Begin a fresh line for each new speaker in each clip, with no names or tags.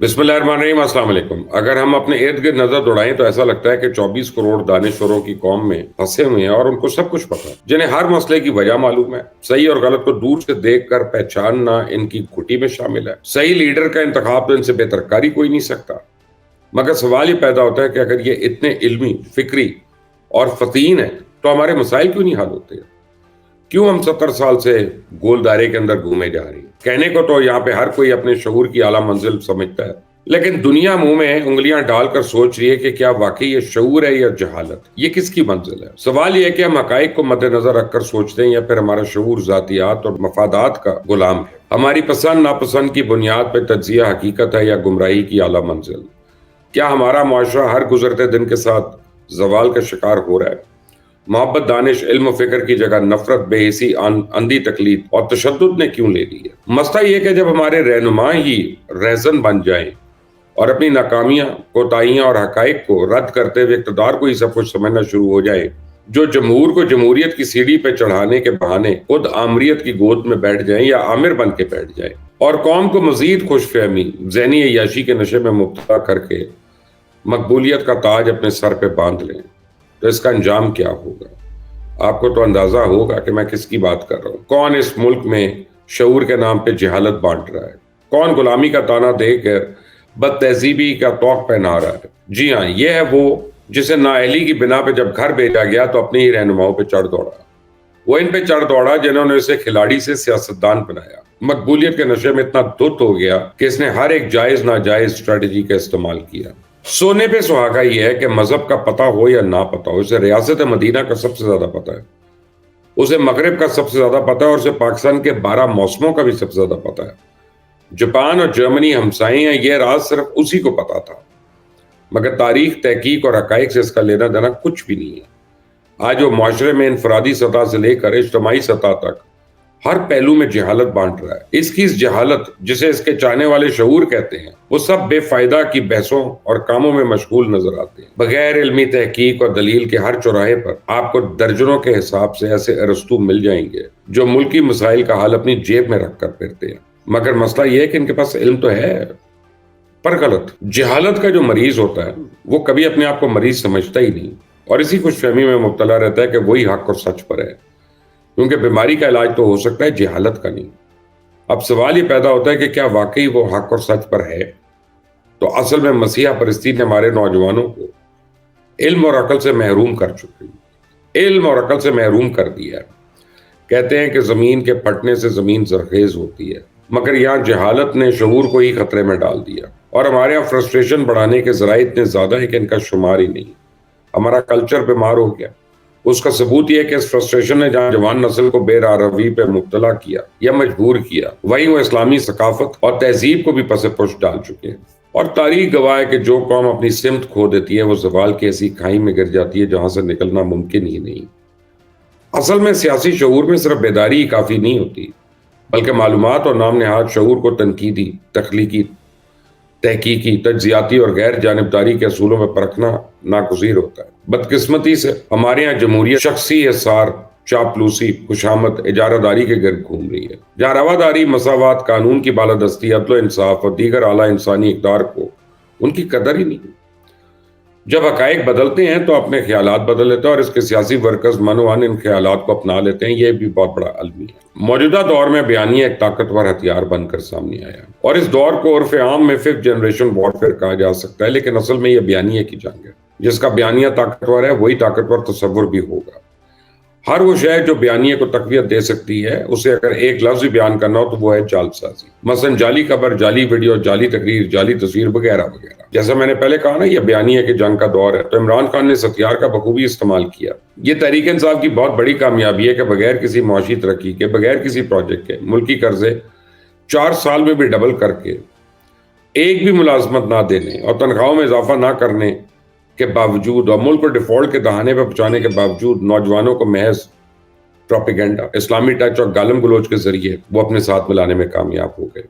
بسم اللہ الرحمن الرحیم۔ السلام علیکم۔ اگر ہم اپنے ارد گرد نظر دوڑائیں تو ایسا لگتا ہے کہ 24 کروڑ دانشوروں کی قوم میں پھنسے ہوئے ہیں اور ان کو سب کچھ پتا ہے، جنہیں ہر مسئلے کی وجہ معلوم ہے۔ صحیح اور غلط کو دور سے دیکھ کر پہچاننا ان کی گھٹی میں شامل ہے۔ صحیح لیڈر کا انتخاب تو ان سے بہتر کر ہی کوئی نہیں سکتا۔ مگر سوال یہ پیدا ہوتا ہے کہ اگر یہ اتنے علمی، فکری اور فطین ہیں تو ہمارے مسائل کیوں نہیں حل ہوتے؟ کیوں ہم 70 سال سے گول دائرے کے اندر گھومے جا رہے ہیں؟ کہنے کو تو یہاں پہ ہر کوئی اپنے شعور کی اعلیٰ منزل سمجھتا ہے، لیکن دنیا منہ میں انگلیاں ڈال کر سوچ رہی ہے کہ کیا واقعی یہ شعور ہے یا جہالت؟ یہ کس کی منزل ہے؟ سوال یہ ہے کہ ہم حقائق کو مد نظر رکھ کر سوچتے ہیں یا پھر ہمارا شعور ذاتیات اور مفادات کا غلام ہے؟ ہماری پسند ناپسند کی بنیاد پہ تجزیہ حقیقت ہے یا گمراہی کی اعلیٰ منزل؟ کیا ہمارا معاشرہ ہر گزرتے دن کے ساتھ زوال کا شکار ہو رہا ہے؟ محبت، دانش، علم و فکر کی جگہ نفرت، بے حسی، اندھی تقلید اور تشدد نے کیوں لے لی ہے؟ مسئلہ یہ کہ جب ہمارے رہنما ہی رہزن بن جائیں اور اپنی ناکامیاں، کوتاہیاں اور حقائق کو رد کرتے ہوئے اقتدار کو ہی سب کچھ سمجھنا شروع ہو جائے، جو جمہور کو جمہوریت کی سیڑھی پہ چڑھانے کے بہانے خود آمریت کی گود میں بیٹھ جائیں یا آمر بن کے بیٹھ جائیں اور قوم کو مزید خوش فہمی، ذہنی عیاشی کے نشے میں مبتلا کر کے مقبولیت کا تاج اپنے سر پہ باندھ لیں، تو اس کا انجام کیا ہوگا؟ آپ کو تو اندازہ ہوگا کہ میں کس کی بات کر رہا ہوں۔ کون اس ملک میں شعور کے نام پہ جہالت بانٹ رہا ہے؟ کون غلامی کا تانا دے کر بد تہذیبی کا توق پہنا رہا ہے؟ جی ہاں، یہ ہے وہ جسے نااہلی کی بنا پہ جب گھر بھیجا گیا تو اپنے ہی رہنماؤں پہ چڑھ دوڑا۔ وہ ان پہ چڑھ دوڑا جنہوں نے اسے کھلاڑی سے سیاستدان بنایا۔ مقبولیت کے نشے میں اتنا دھت ہو گیا کہ اس نے ہر ایک جائز ناجائز اسٹریٹجی کا استعمال کیا۔ سونے پہ سہاگا یہ ہے کہ مذہب کا پتہ ہو یا نہ پتہ ہو، اسے ریاست مدینہ کا سب سے زیادہ پتہ ہے، اسے مغرب کا سب سے زیادہ پتہ ہے اور اسے پاکستان کے 12 موسموں کا بھی سب سے زیادہ پتہ ہے۔ جاپان اور جرمنی ہمسائیں ہیں، یہ راز صرف اسی کو پتا تھا، مگر تاریخ، تحقیق اور حقائق سے اس کا لینا دینا کچھ بھی نہیں ہے۔ آج وہ معاشرے میں انفرادی سطح سے لے کر اجتماعی سطح تک ہر پہلو میں جہالت بانٹ رہا ہے۔ اس کی اس جہالت، جسے اس کے چاہنے والے شعور کہتے ہیں، وہ سب بے فائدہ کی بحثوں اور کاموں میں مشغول نظر آتے ہیں۔ بغیر علمی تحقیق اور دلیل کے ہر چوراہے پر آپ کو درجنوں کے حساب سے ایسے ارسطو مل جائیں گے جو ملکی مسائل کا حل اپنی جیب میں رکھ کر پھرتے ہیں، مگر مسئلہ یہ ہے کہ ان کے پاس علم تو ہے پر غلط۔ جہالت کا جو مریض ہوتا ہے وہ کبھی اپنے آپ کو مریض سمجھتا ہی نہیں اور اسی خوش فہمی میں مبتلا رہتا ہے کہ وہی حق اور سچ پر ہے، کیونکہ بیماری کا علاج تو ہو سکتا ہے، جہالت کا نہیں۔ اب سوال یہ پیدا ہوتا ہے کہ کیا واقعی وہ حق اور سچ پر ہے؟ تو اصل میں مسیحا پرستی نے ہمارے نوجوانوں کو علم اور عقل سے محروم کر چکی، علم اور عقل سے محروم کر دیا ہے۔ کہتے ہیں کہ زمین کے پھٹنے سے زمین زرخیز ہوتی ہے، مگر یہاں جہالت نے شعور کو ہی خطرے میں ڈال دیا اور ہمارے یہاں فرسٹریشن بڑھانے کے ذرائع اتنے زیادہ ہیں کہ ان کا شمار ہی نہیں۔ ہمارا کلچر بیمار ہو گیا۔ اس کا ثبوت یہ ہے کہ اس فرسٹریشن نے جہاں جوان نسل کو بے راہ روی پہ مبتلا کیا یا مجبور کیا، وہیں وہ اسلامی ثقافت اور تہذیب کو بھی پس پش ڈال چکے ہیں۔ اور تاریخ گواہ ہے کہ جو قوم اپنی سمت کھو دیتی ہے وہ زوال کی ایسی کھائی میں گر جاتی ہے جہاں سے نکلنا ممکن ہی نہیں۔ اصل میں سیاسی شعور میں صرف بیداری ہی کافی نہیں ہوتی، بلکہ معلومات اور نام نہاد شعور کو تنقیدی، تخلیقی، تحقیقی، تجزیاتی اور غیر جانبداری کے اصولوں میں پرکھنا ناگزیر ہوتا ہے۔ بدقسمتی سے ہمارے یہاں جمہوریت شخصی احصار، چاپلوسی، خوشامد، اجارہ داری کے گرد گھوم رہی ہے، جہاں رواداری، مساوات، قانون کی بالادستی، عدل و انصاف اور دیگر اعلیٰ انسانی اقدار کو ان کی قدر ہی نہیں۔ جب حقائق بدلتے ہیں تو اپنے خیالات بدل لیتے ہیں اور اس کے سیاسی ورکرز من و عن ان خیالات کو اپنا لیتے ہیں۔ یہ بھی بہت بڑا المیہ ہے۔ موجودہ دور میں بیانیہ ایک طاقتور ہتھیار بن کر سامنے آیا اور اس دور کو عرف عام میں 5th جنریشن وارفیئر کہا جا سکتا ہے، لیکن اصل میں یہ بیانیہ کی جنگ ہے۔ جس کا بیانیہ طاقتور ہے وہی طاقتور تصور بھی ہوگا۔ ہر وہ شے جو بیانیہ کو تقویت دے سکتی ہے، اسے اگر ایک لفظ بھی بیان کرنا ہو تو وہ ہے جعل سازی، مثلا جعلی خبر، جعلی ویڈیو، جعلی تقریر، جعلی تصویر وغیرہ وغیرہ۔ جیسا میں نے پہلے کہا نا، یہ بیانیہ کی جنگ کا دور ہے، تو عمران خان نے اس ہتھیار کا بخوبی استعمال کیا۔ یہ تحریک انصاف کی بہت بڑی کامیابی ہے کہ بغیر کسی معاشی ترقی کے، بغیر کسی پروجیکٹ کے، ملکی قرضے 4 سال میں بھی ڈبل کر کے، ایک بھی ملازمت نہ دینے اور تنخواہوں میں اضافہ نہ کرنے کے باوجود اور ملک کو ڈیفالٹ کے دہانے پہ پہنچانے کے باوجود نوجوانوں کو محض پروپیگنڈا، اسلامی ٹچ اور گالم گلوچ کے ذریعے وہ اپنے ساتھ ملانے میں کامیاب ہو گئے۔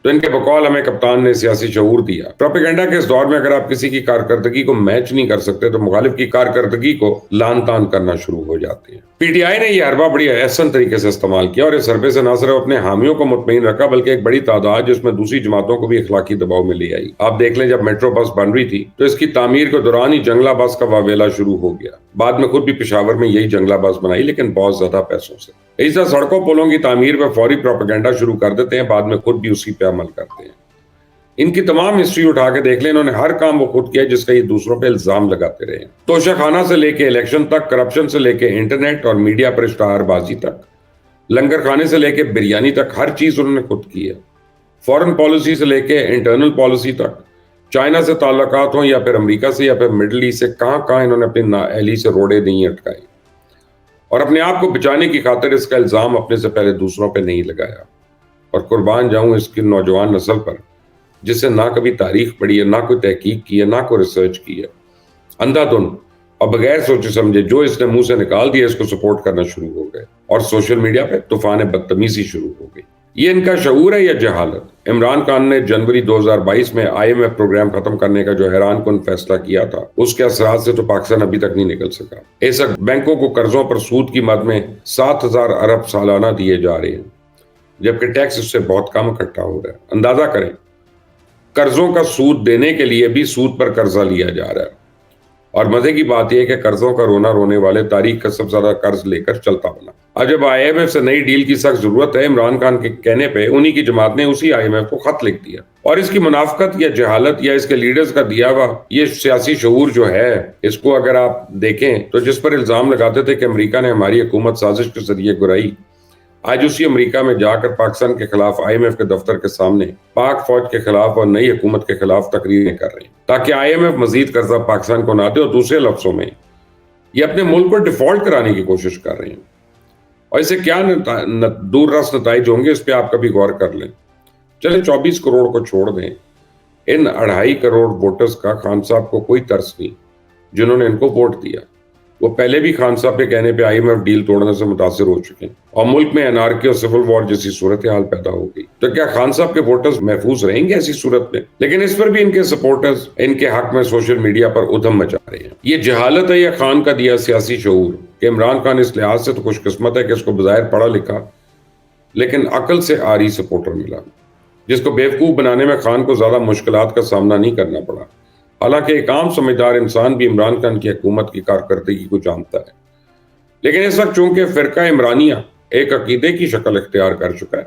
تو ان کے بقول ہمیں کپتان نے سیاسی شعور دیا۔ پروپیگنڈا کے اس دور میں اگر آپ کسی کی کارکردگی کو میچ نہیں کر سکتے تو مخالف کی کارکردگی کو لان تان کرنا شروع ہو جاتے ہیں۔ پی ٹی آئی نے یہ حربہ بڑی احسن طریقے سے استعمال کیا اور اس حربے سے نہ صرف اپنے حامیوں کو مطمئن رکھا بلکہ ایک بڑی تعداد جس میں دوسری جماعتوں کو بھی اخلاقی دباؤ میں لے آئی۔ آپ دیکھ لیں جب میٹرو بس بن رہی تھی تو اس کی تعمیر کے دوران ہی جنگلہ بس کا واویلا شروع ہو گیا۔ بعد میں خود بھی پشاور میں یہی جنگلہ بس بنائی لیکن بہت زیادہ پیسوں سے۔ اس طرح سڑکوں پلوں کی تعمیر پہ فوری پروپیگنڈا شروع کر دیتے ہیں، بعد میں خود بھی اسی پہ عمل کرتے ہیں۔ ان کی تمام ہسٹری اٹھا کے دیکھ لیں، انہوں نے ہر کام وہ خود کیا جس کا یہ دوسروں پہ الزام لگاتے رہے ہیں۔ توشہ خانہ سے لے کے الیکشن تک، کرپشن سے لے کے انٹرنیٹ اور میڈیا پر اشتہار بازی تک، لنگر خانے سے لے کے بریانی تک، ہر چیز انہوں نے خود کی ہے۔ فورن پالیسی سے لے کے انٹرنل پالیسی تک، چائنا سے تعلقات ہوں یا پھر امریکہ سے یا پھر مڈل ایسٹ سے، کہاں کہاں انہوں نے اپنی نااہلی سے روڑے نہیں اٹکائے اور اپنے آپ کو بچانے کی خاطر اس کا الزام اپنے سے پہلے دوسروں پہ نہیں لگایا۔ اور قربان جاؤں اس کی نوجوان نسل پر جس سے نہ کبھی تاریخ پڑھی ہے، نہ کوئی تحقیق کی ہے، نہ کوئی ریسرچ کی ہے، اندھا دھن اور بغیر سوچے سمجھے جو اس نے منہ سے نکال دیا اس کو سپورٹ کرنا شروع ہو گئے اور سوشل میڈیا پہ طوفان بدتمیزی شروع ہو گئی۔ یہ ان کا شعور ہے یا جہالت؟ عمران خان نے جنوری 2022 میں IMF پروگرام ختم کرنے کا جو حیران کن فیصلہ کیا تھا، اس کے اثرات سے تو پاکستان ابھی تک نہیں نکل سکا۔ اس وقت بینکوں کو قرضوں پر سود کی مد میں 7,000 ارب سالانہ دیے جا رہے ہیں، جبکہ ٹیکس اس سے بہت کم اکٹھا ہو رہا ہے۔ اندازہ کریں، قرضوں کا سود دینے کے لیے بھی سود پر قرضہ لیا جا رہا ہے، اور مزے کی بات یہ ہے کہ قرضوں کا رونا رونے والے تاریخ کا سب سے زیادہ قرض لے کر چلتا بنا۔ اب جب IMF سے نئی ڈیل کی سخت ضرورت ہے، عمران خان کے کہنے پہ انہی کی جماعت نے اسی IMF کو خط لکھ دیا، اور اس کی منافقت یا جہالت یا اس کے لیڈرز کا دیا ہوا یہ سیاسی شعور جو ہے، اس کو اگر آپ دیکھیں تو جس پر الزام لگاتے تھے کہ امریکہ نے ہماری حکومت سازش کے ذریعے گرائی، آج اسی امریکہ میں جا کر پاکستان کے خلاف IMF کے دفتر کے سامنے پاک فوج کے خلاف اور نئی حکومت کے خلاف تقریریں کر رہے ہیں تاکہ IMF مزید قرضہ پاکستان کو نہ دے، اور دوسرے لفظوں میں یہ اپنے ملک کو ڈیفالٹ کرانے کی کوشش کر رہے ہیں۔ اور اسے کیا دور رس نتائج ہوں گے اس پہ آپ کبھی غور کر لیں۔ چلیں 24 کروڑ کو چھوڑ دیں، ان 2.5 کروڑ ووٹرز کا خان صاحب کو کوئی ترس نہیں جنہوں نے ان کو ووٹ دیا۔ وہ پہلے بھی خان صاحب کے کہنے پہ IMF ڈیل توڑنے سے متاثر ہو چکے ہیں اور ملک میں انارکی اور سول وار جیسی صورتحال پیدا ہو گئی، تو کیا خان صاحب کے ووٹرز محفوظ رہیں گے ایسی صورت میں؟ لیکن اس پر بھی ان کے سپورٹرز ان کے حق میں سوشل میڈیا پر ادھم مچا رہے ہیں۔ یہ جہالت ہے یا خان کا دیا سیاسی شعور کہ عمران خان اس لحاظ سے تو خوش قسمت ہے کہ اس کو بظاہر پڑھا لکھا لیکن عقل سے آری سپورٹر ملا، جس کو بیوقوف بنانے میں خان کو زیادہ مشکلات کا سامنا نہیں کرنا پڑا۔ حالانکہ ایک عام سمجھدار انسان بھی عمران خان کی حکومت کی کارکردگی کو جانتا ہے، لیکن اس وقت چونکہ فرقہ عمرانیہ ایک عقیدے کی شکل اختیار کر چکا ہے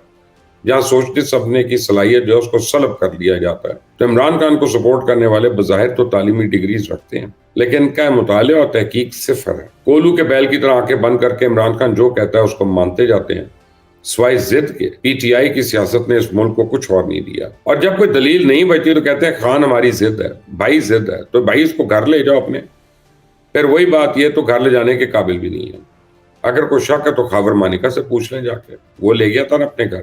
جہاں سوچنے سمجھنے کی صلاحیت جو اس کو سلب کر دیا جاتا ہے، تو عمران خان کو سپورٹ کرنے والے بظاہر تو تعلیمی ڈگریز رکھتے ہیں لیکن ان کا مطالعہ اور تحقیق صفر ہے۔ کولو کے بیل کی طرح آنکھیں بند کر کے عمران خان جو کہتا ہے اس کو مانتے جاتے ہیں، سوائے ضد کے۔ PTI کی سیاست نے اس ملک کو کچھ اور نہیں دیا، اور جب کوئی دلیل نہیں بچتی تو کہتے ہیں خان ہماری ضد ہے، بھائی ضد ہے، تو بھائی اس کو گھر لے جاؤ اپنے۔ پھر وہی بات یہ تو گھر لے جانے کے قابل بھی نہیں ہے۔ اگر کوئی شک ہے تو خاور مانیکا سے پوچھ لیں جا کے، وہ لے گیا تھا نا اپنے گھر،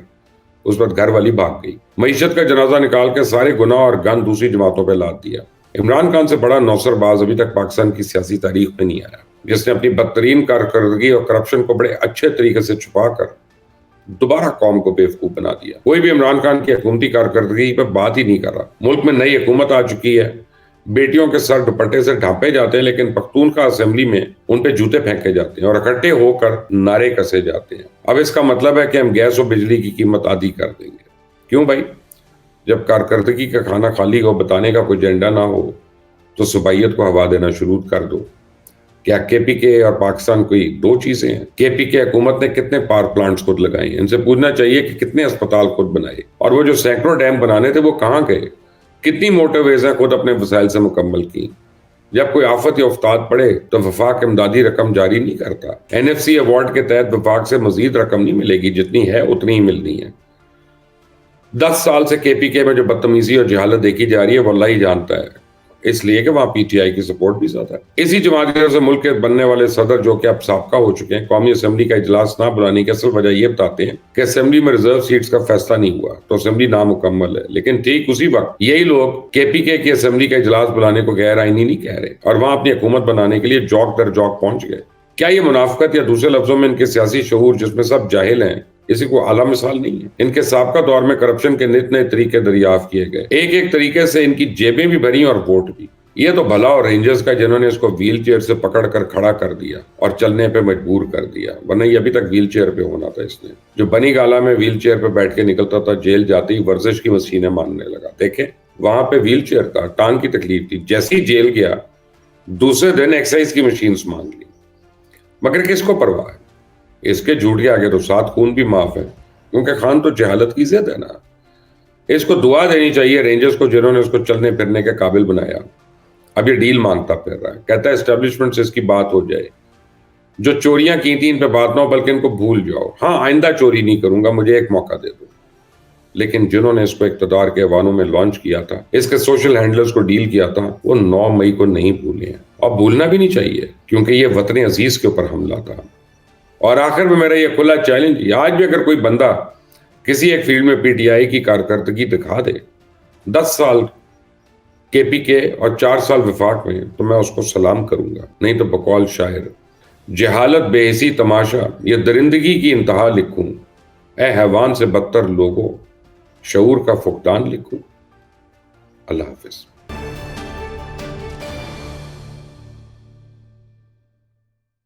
اس وقت گھر والی بھاگ گئی۔ معیشت کا جنازہ نکال کے سارے گناہ اور گند دوسری جماعتوں پہ لاد دیا۔ عمران خان سے بڑا نوسر باز ابھی تک پاکستان کی سیاسی تاریخ میں نہیں آیا، جس نے اپنی بدترین کارکردگی اور کرپشن کو بڑے اچھے طریقے سے چھپا کر دوبارہ قوم کو بیوقوف بنا دیا۔ کوئی بھی عمران خان کی حکومتی کارکردگی پہ بات ہی نہیں کر رہا۔ ملک میں نئی حکومت آ چکی ہے، بیٹیوں کے سر دوپٹے سے ڈھانپے جاتے ہیں لیکن پختونخوا اسمبلی میں ان پہ جوتے پھینکے جاتے ہیں اور اکٹھے ہو کر نعرے کسے جاتے ہیں۔ اب اس کا مطلب ہے کہ ہم گیس و بجلی کی قیمت آدھی کر دیں گے۔ کیوں بھائی؟ جب کارکردگی کا کھانا خالی ہو، بتانے کا کوئی ایجنڈا نہ ہو تو صبائیت کو ہوا دینا شروع کر دو۔ کیا KPK اور پاکستان کوئی دو چیزیں ہیں؟ KPK حکومت نے کتنے پاور پلانٹس خود لگائے ہیں؟ ان سے پوچھنا چاہیے کہ کتنے اسپتال خود بنائے، اور وہ جو سینکڑوں ڈیم بنانے تھے وہ کہاں گئے؟ کتنی موٹر ویزیں خود اپنے وسائل سے مکمل کی؟ جب کوئی آفت یا افتاد پڑے تو وفاق امدادی رقم جاری نہیں کرتا۔ NFC ایوارڈ کے تحت وفاق سے مزید رقم نہیں ملے گی، جتنی ہے اتنی ہی ملنی ہے۔ 10 سال سے KPK میں جو بدتمیزی اور جہالت دیکھی جا رہی ہے وہ اللہ ہی جانتا ہے، اس لیے کہ وہاں PTI کی سپورٹ بھی زیادہ ہے۔ اسی جماعت کی طرف سے ملک کے بننے والے صدر جو کہ اب سابقہ ہو چکے ہیں، قومی اسمبلی کا اجلاس نہ بلانے کی اصل وجہ یہ بتاتے ہیں کہ اسمبلی میں ریزرو سیٹس کا فیصلہ نہیں ہوا تو اسمبلی نامکمل ہے، لیکن ٹھیک اسی وقت یہی لوگ KPK کی اسمبلی کا اجلاس بلانے کو غیر آئینی نہیں کہہ رہے اور وہاں اپنی حکومت بنانے کے لیے جوک در جوک پہنچ گئے۔ کیا یہ منافقت یا دوسرے لفظوں میں ان کے سیاسی شعور جس میں سب جاہل ہیں اسی کو اعلیٰ مثال نہیں ہے. ان کے سابقہ دور میں کرپشن کے نت نئے طریقے دریافت کیے گئے، ایک ایک طریقے سے ان کی جیبیں بھی بھری اور ووٹ بھی. یہ تو بھلا اور رینجرز کا جنہوں نے اس کو ویل چیئر سے پکڑ کر کھڑا کر دیا اور چلنے پہ مجبور کر دیا، ورنہ یہ ابھی تک ویل چیئر پہ ہونا تھا. اس نے جو بنی گالا میں ویل چیئر پہ بیٹھ کے نکلتا تھا، جیل جاتے ہی ورزش کی مشینیں ماننے لگا. دیکھیں وہاں پہ ویل چیئر تھا، ٹانگ کی تکلیف تھی، جیسے ہی جیل گیا دوسرے دن ایکسرسائز کی مشینز مانگ لی. مگر کس کو پرواہ ہے؟ اس کے جھوٹ کے آگے تو 7 خون بھی معاف ہے، کیونکہ خان تو جہالت کی ضد ہے نا. اس کو دعا دینی چاہیے رینجرز کو جنہوں نے اس کو چلنے پھرنے کے قابل بنایا. اب یہ ڈیل مانگتا پھر رہا ہے، کہتا ہے اسٹیبلشمنٹ سے اس کی بات ہو جائے، جو چوریاں کی تھی ان پہ بات نہ ہو بلکہ ان کو بھول جاؤ. ہاں آئندہ چوری نہیں کروں گا، مجھے ایک موقع دے دو. لیکن جنہوں نے اس کو اقتدار کے ایوانوں میں لانچ کیا تھا، اس کے سوشل ہینڈلرز کو ڈیل کیا تھا، وہ 9 مئی کو نہیں بھولے ہیں اور بھولنا بھی نہیں چاہیے، کیونکہ یہ وطن عزیز کے اوپر حملہ تھا. اور آخر میں میرا یہ کھلا چیلنج، آج بھی اگر کوئی بندہ کسی ایک فیلڈ میں پی ٹی آئی کی کارکردگی دکھا دے 10 سال کے پی کے اور 4 سال وفاق میں، تو میں اس کو سلام کروں گا. نہیں تو بقول شاعر، جہالت بے حسی تماشا، یہ درندگی کی انتہا لکھوں، اے حیوان سے بدتر لوگوں، شعور کا فقدان لکھوں. اللہ حافظ.